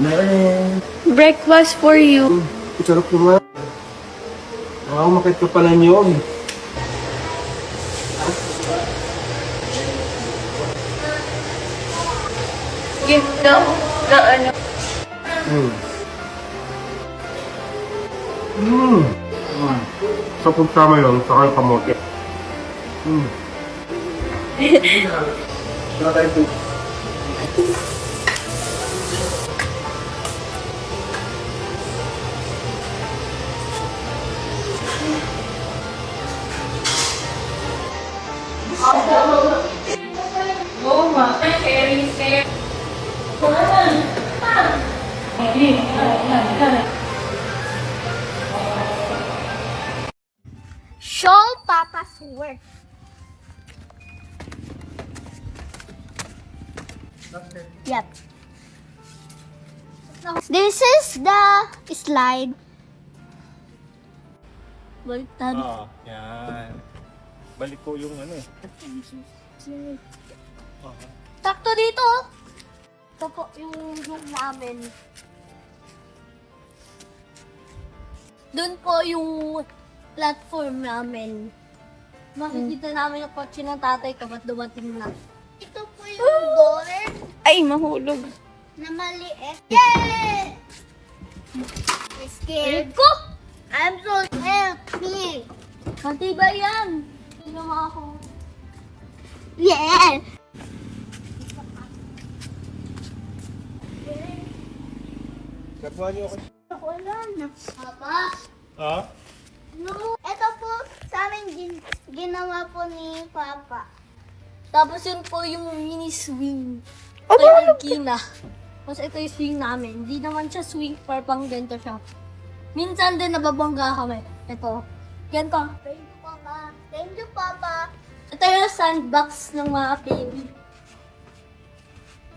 Meron. Breakfast for you. Sarap naman. Umakit ka pala niyon. Gift na ano. Sa pagkama yun, saka yung kamote. Saka tayo ito. Show Papa's work. Yep. This is the slide. Baliktad. Yan. Balik ko yung ano eh. Sakto dito. Ito po yung room namin. Doon po yung platform namin. Makikita namin yung kotse ng tatay kapag dumating na. Ito po yung door Ay, mahulog. na maliit. Yay! Scared ko? I'm so happy. Matibay yan. Hindi naman ako. Yeah! Nagawa niyo ako. Wala na. Papa? Ha? No. Ito po sa amin ginawa po ni Papa. Tapos yun po yung mini swing. Ito yung kina. Tapos ito yung swing namin. Hindi naman siya swing, parang ganito siya. Minsan din nababangga kami. Ito. Ganito. Thank you, Papa. Thank you, Papa. Ito yung sandbox ng mga baby.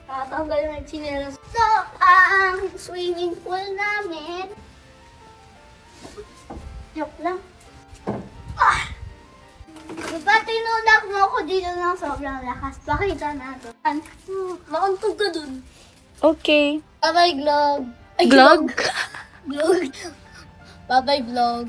Tatanggal na yung chinelas. So, ang swimming pool namin. Joke lang. Ah! Diba tinulak mo ako dito ng sobrang lakas? Pakita natin. Mauntog ka dun. Okay. Bye-bye, vlog. Ay, Vlog? Vlog. Bye-bye, vlog.